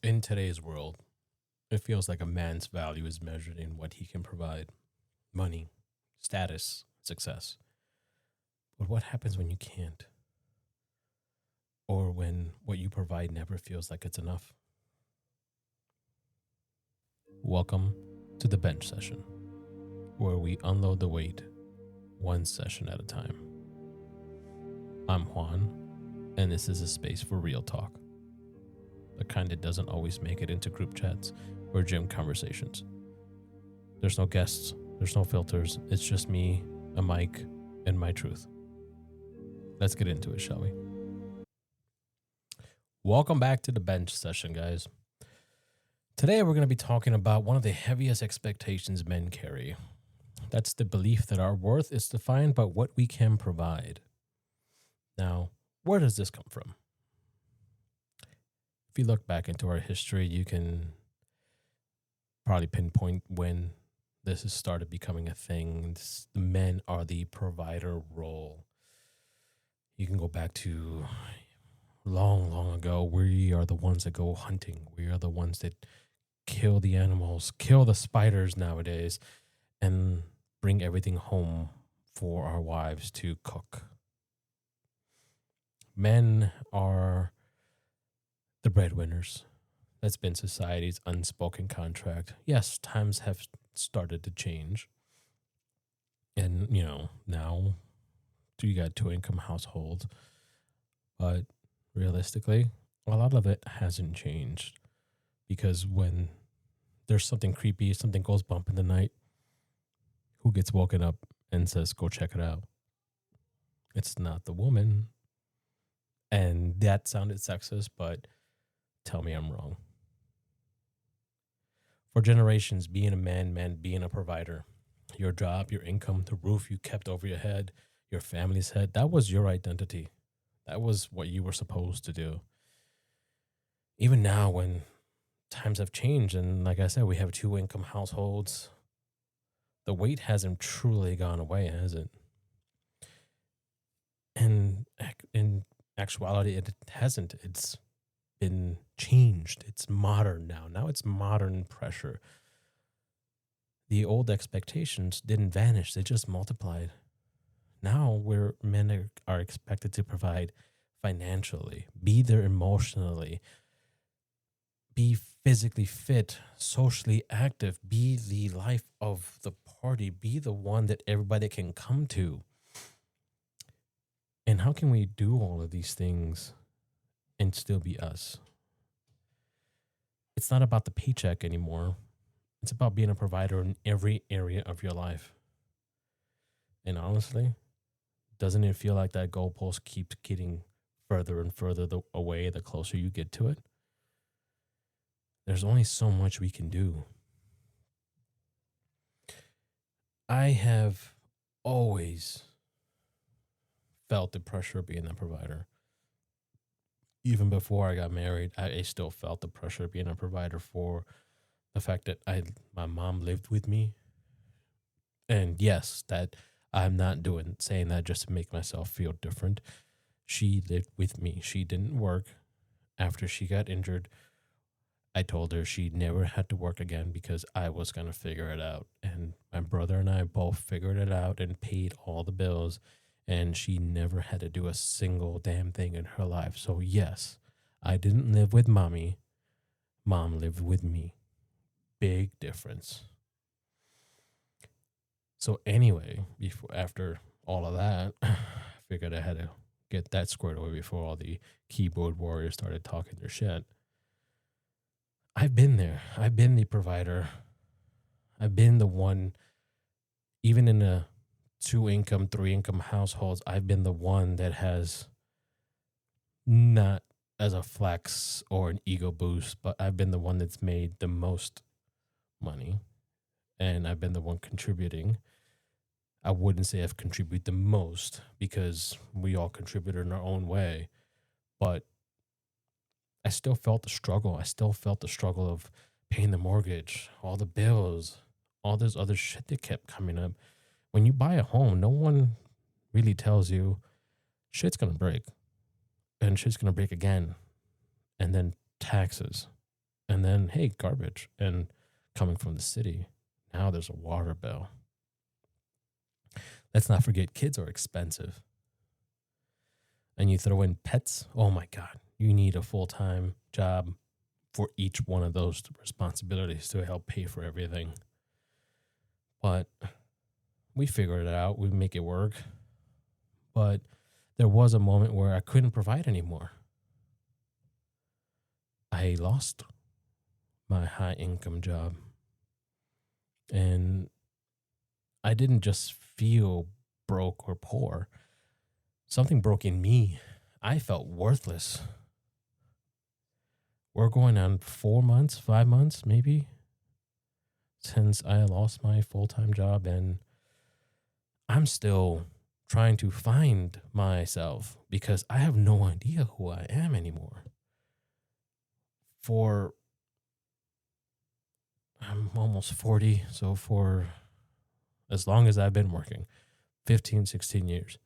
In today's world, it feels like a man's value is measured in what he can provide money, status, success. But what happens when you can't? Or when what you provide never feels like it's enough? Welcome to the bench session, where we unload the weight one session at a time. I'm Juan, and this is a space for real talk, the kind that doesn't always make it into group chats or gym conversations. There's no guests, there's no filters, it's just me, a mic, and my truth. Let's get into it, shall we? Welcome back to the bench session, guys. Today we're going to be talking about one of the heaviest expectations men carry. That's the belief that our worth is defined by what we can provide. Now, where does this come from? If you look back into our history, you can probably pinpoint when this has started becoming a thing. The men are the provider role. You can go back to long ago. We are the ones that go hunting. We are the ones that kill the animals, kill the spiders nowadays, and bring everything home for our wives to cook. Men are the breadwinners. That's been society's unspoken contract. Yes, times have started to change. And, now you got two-income households. But realistically, a lot of it hasn't changed. Because when there's something creepy, something goes bump in the night, who gets woken up and says, go check it out? It's not the woman. And that sounded sexist, but tell me I'm wrong. For generations, being a man meant being a provider. Your job, your income, the roof you kept over your head, your family's head, that was your identity. That was what you were supposed to do. Even now, when times have changed, and like I said, we have two-income households, the weight hasn't truly gone away, has it? And in actuality, it hasn't. It's been changed. It's modern now. Now it's modern pressure. The old expectations didn't vanish. They just multiplied. Now where men are expected to provide financially, be there emotionally, be physically fit, socially active, be the life of the party, be the one that everybody can come to. And how can we do all of these things and still be us? It's not about the paycheck anymore. It's about being a provider in every area of your life. And honestly, doesn't it feel like that goalpost keeps getting further and further away the closer you get to it? There's only so much we can do. I have always felt the pressure of being a provider. Even before I got married, I still felt the pressure of being a provider for the fact that my mom lived with me. And yes, that I'm not saying that just to make myself feel different. She lived with me. She didn't work. After she got injured, I told her she never had to work again because I was going to figure it out. And my brother and I both figured it out and paid all the bills. And she never had to do a single damn thing in her life. So yes, I didn't live with mommy. Mom lived with me. Big difference. So anyway, after all of that, I figured I had to get that squared away before all the keyboard warriors started talking their shit. I've been there. I've been the provider. I've been the one, even in a two-income, three-income households, I've been the one that has, not as a flex or an ego boost, but I've been the one that's made the most money. And I've been the one contributing. I wouldn't say I've contributed the most because we all contribute in our own way. But I still felt the struggle. I still felt the struggle of paying the mortgage, all the bills, all this other shit that kept coming up. When you buy a home, no one really tells you shit's going to break and shit's going to break again. And then taxes. And then, hey, garbage. And coming from the city, now there's a water bill. Let's not forget kids are expensive. And you throw in pets. Oh my God. You need a full-time job for each one of those responsibilities to help pay for everything. But we figured it out. We make it work. But there was a moment where I couldn't provide anymore. I lost my high income job. And I didn't just feel broke or poor. Something broke in me. I felt worthless. We're going on 4 months, 5 months, maybe, since I lost my full-time job, and I'm still trying to find myself because I have no idea who I am anymore. I'm almost 40, so for as long as I've been working, 15, 16 years,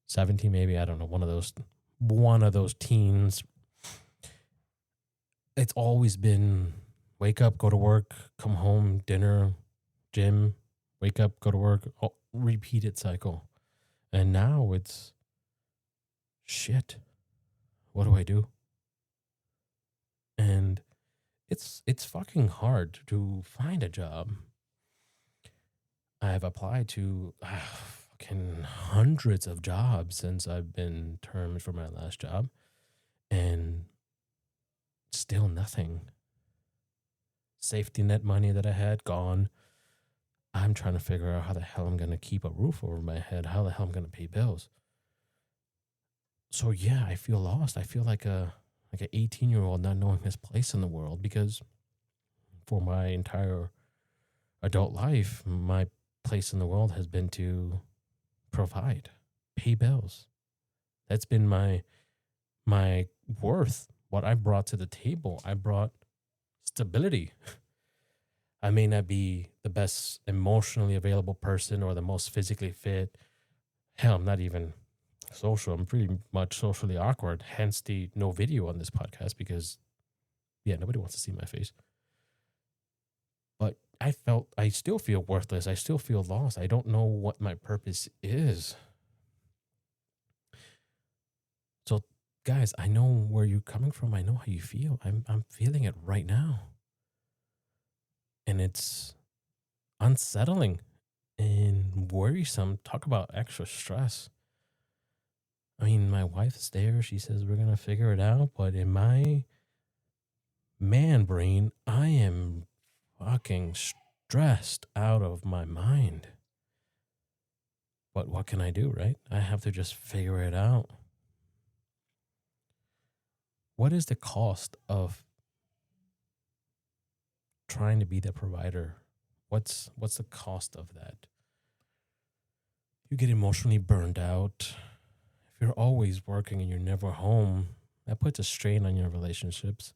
17 maybe, I don't know, one of those teens. It's always been wake up, go to work, come home, dinner, gym, wake up, go to work, repeated cycle. And now it's shit. What do I do? And it's fucking hard to find a job. I've applied to fucking hundreds of jobs since I've been termed for my last job, and still nothing. Safety net money that I had gone. I'm trying to figure out how the hell I'm going to keep a roof over my head, how the hell I'm going to pay bills. So yeah, I feel lost. I feel like an 18-year-old not knowing his place in the world, because for my entire adult life, my place in the world has been to provide, pay bills. That's been my worth. What I brought to the table, I brought stability. I may not be the best emotionally available person or the most physically fit. Hell, I'm not even social. I'm pretty much socially awkward. Hence the no video on this podcast, because, yeah, nobody wants to see my face. But I still feel worthless. I still feel lost. I don't know what my purpose is. So, guys, I know where you're coming from. I know how you feel. I'm feeling it right now. And it's unsettling and worrisome. Talk about extra stress. I mean, my wife's there. She says we're going to figure it out. But in my man brain, I am fucking stressed out of my mind. But what can I do, right? I have to just figure it out. What is the cost of trying to be the provider? What's the cost of that? You get emotionally burned out. If you're always working and you're never home, that puts a strain on your relationships.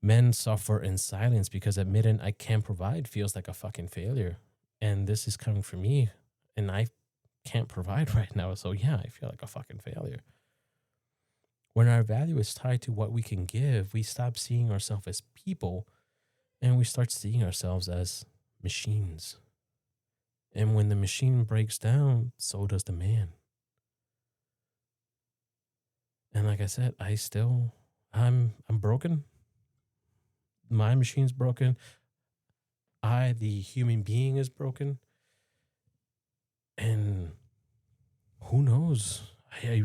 Men suffer in silence because admitting I can't provide feels like a fucking failure. And this is coming from me, and I can't provide right now. So yeah, I feel like a fucking failure. When our value is tied to what we can give, we stop seeing ourselves as people, and we start seeing ourselves as machines. And when the machine breaks down, so does the man. And like I said, I'm broken. My machine's broken. The human being, is broken. And who knows? I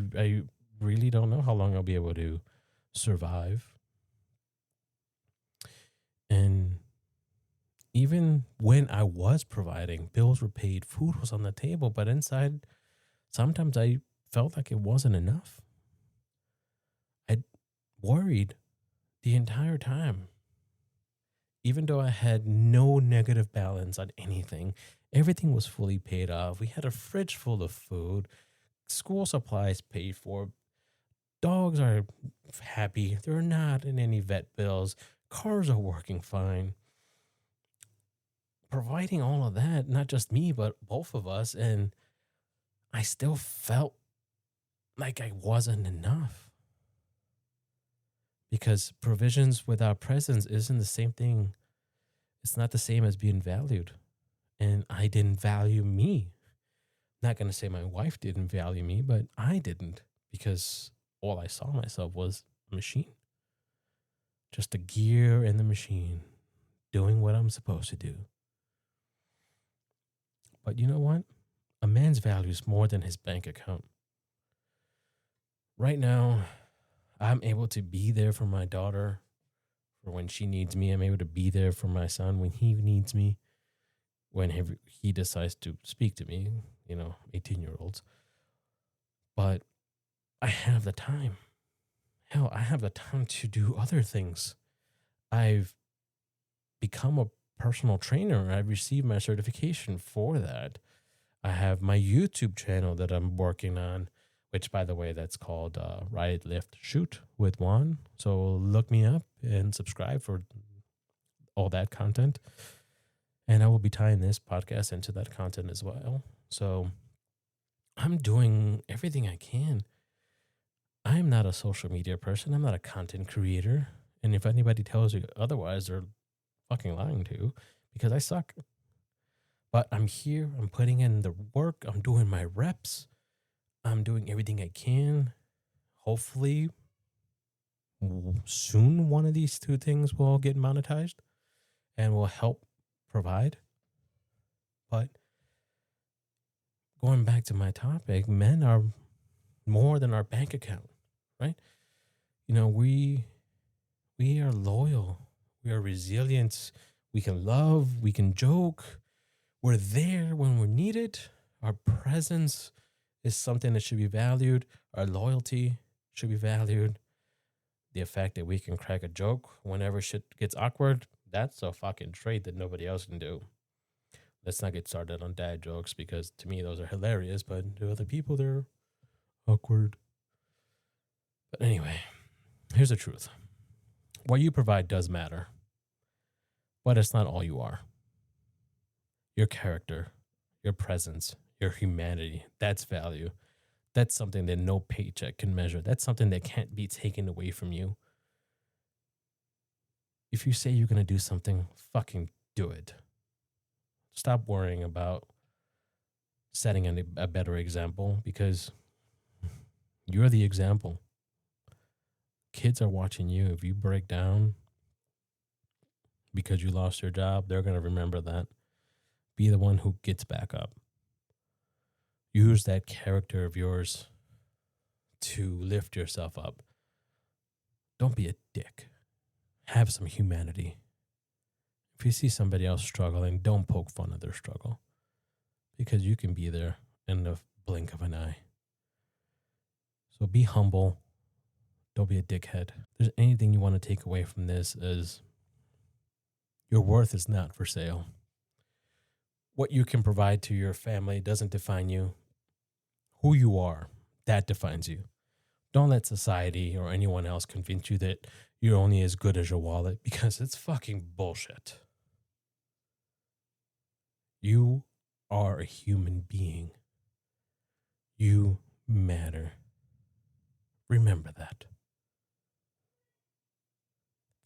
really don't know how long I'll be able to survive. And even when I was providing, bills were paid, food was on the table, but inside, sometimes I felt like it wasn't enough. I worried the entire time. Even though I had no negative balance on anything, everything was fully paid off. We had a fridge full of food, school supplies paid for, dogs are happy, they're not in any vet bills, cars are working fine. Providing all of that, not just me, but both of us, and I still felt like I wasn't enough. because provisions without presence isn't the same thing. It's not the same as being valued. And I didn't value me. Not going to say my wife didn't value me, but I didn't, because all I saw myself was a machine. Just a gear in the machine doing what I'm supposed to do. But you know what? A man's value is more than his bank account. Right now, I'm able to be there for my daughter for when she needs me. I'm able to be there for my son when he needs me, when he decides to speak to me, 18-year-olds. But I have the time. Hell, I have the time to do other things. I've become a personal trainer. I've received my certification for that. I have my YouTube channel that I'm working on, which, by the way, that's called Ride, Lift, Shoot with Juan. So look me up and subscribe for all that content. And I will be tying this podcast into that content as well. So I'm doing everything I can. I'm not a social media person. I'm not a content creator. And if anybody tells you otherwise, they're fucking lying to you, because I suck. But I'm here. I'm putting in the work. I'm doing my reps. I'm doing everything I can. Hopefully, soon one of these two things will get monetized and will help provide. But going back to my topic, men are more than our bank account, right? We are loyal. We are resilient. We can love. We can joke. We're there when we're needed. Our presence is something that should be valued. Our loyalty should be valued. The fact that we can crack a joke whenever shit gets awkward, that's a fucking trait that nobody else can do. Let's not get started on dad jokes, because to me those are hilarious, but to other people they're awkward. But anyway, here's the truth. What you provide does matter, but it's not all you are. Your character, your presence, your humanity, that's value. That's something that no paycheck can measure. That's something that can't be taken away from you. If you say you're going to do something, fucking do it. Stop worrying about setting a better example, because you're the example. Kids are watching you. If you break down because you lost your job, they're going to remember that. Be the one who gets back up. Use that character of yours to lift yourself up. Don't be a dick. Have some humanity. If you see somebody else struggling, don't poke fun at their struggle, because you can be there in the blink of an eye. So be humble. Don't be a dickhead. If there's anything you want to take away from this, is your worth is not for sale. What you can provide to your family doesn't define you. Who you are, that defines you. Don't let society or anyone else convince you that you're only as good as your wallet, because it's fucking bullshit. You are a human being. You matter. Remember that.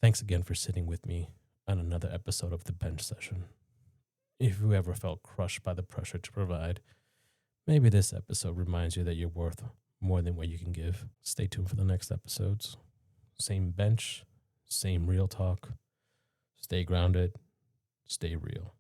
Thanks again for sitting with me on another episode of The Bench Session. If you ever felt crushed by the pressure to provide, maybe this episode reminds you that you're worth more than what you can give. Stay tuned for the next episodes. Same bench, same real talk. Stay grounded, stay real.